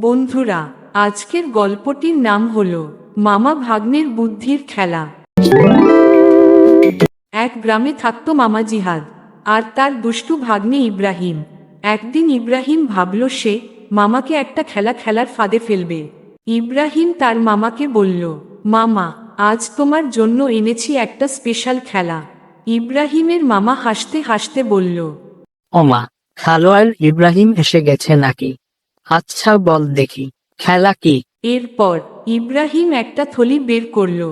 বন্ধুরা, আজকের গল্পটির নাম হলো মামা ভাগ্নের বুদ্ধির খেলা। এক গ্রামে থাকতো মামা জিহাদ আর তার দুষ্টু ভাগ্নে ইব্রাহিম। একদিন ইব্রাহিম ভাবল সে মামাকে একটা খেলা খেলার ফাঁদে ফেলবে। ইব্রাহিম তার মামাকে বলল, মামা, আজ তোমার জন্য এনেছি একটা স্পেশাল খেলা। ইব্রাহিমের মামা হাসতে হাসতে বলল, ওমা, খেলোয়াড় ইব্রাহিম এসে গেছে নাকি? আচ্ছা বল দেখি, খেলা কি? এরপর ইব্রাহিম একটা থলি বের করল।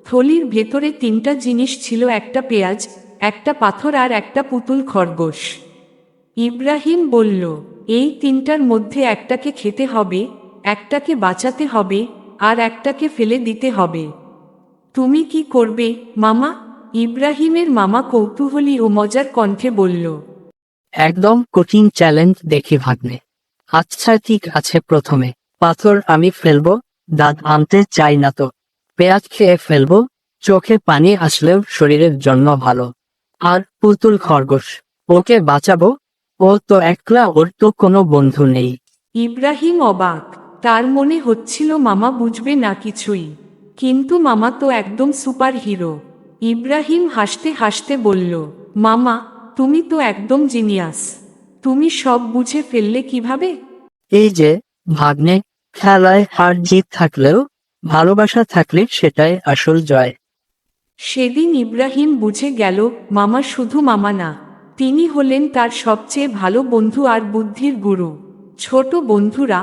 থলির ভেতরে তিনটা জিনিস ছিল, একটা পেঁয়াজ, একটা পাথর আর একটা পুতুল খরগোশ। ইব্রাহিম বলল, এই তিনটার মধ্যে একটাকে খেতে হবে, একটাকে বাঁচাতে হবে আর একটাকে ফেলে দিতে হবে। তুমি কি করবে মামা? ইব্রাহিমের মামা কৌতূহলী ও মজার কণ্ঠে বলল, একদম কঠিন চ্যালেঞ্জ দেখি ভাগ্নে। আচ্ছা ঠিক আছে, প্রথমে পাথর আমি ফেলবো, দাঁত আনতে চাই না তো। পেঁয়াজ খেয়ে ফেলবো, চোখে পানি আসলেও শরীরের জন্য ভালো। আর পুতুল খরগোশ, ওকে বাঁচাবো, ও তো একলা, ওর তো কোনো বন্ধু নেই। ইব্রাহিম অবাক। তার মনে হচ্ছিল মামা বুঝবে না কিছুই, কিন্তু মামা তো একদম সুপার হিরো। ইব্রাহিম হাসতে হাসতে বলল, মামা, তুমি তো একদম জিনিয়াস। তুমি সব বুঝে ফেললে কিভাবে? এই যে ভাগ্নে, খেলায় হার জিত থাকলেও ভালোবাসা থাকলে সেটাই আসল জয়। সেদিন ইব্রাহিম বুঝে গেল মামা শুধু মামা না, তিনি হলেন তার সবচেয়ে ভালো বন্ধু আর বুদ্ধির গুরু। ছোট বন্ধুরা,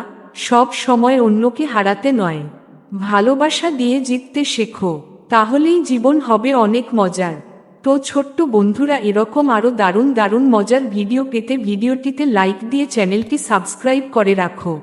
সব সময় অন্যকে হারাতে নয়, ভালোবাসা দিয়ে জিততে শেখো, তাহলেই জীবন হবে অনেক মজার। তো ছোট্ট বন্ধুরা, এরকম আরও দারুণ দারুণ মজার ভিডিও পেতে ভিডিওটিতে লাইক দিয়ে চ্যানেলটি সাবস্ক্রাইব করে রাখো।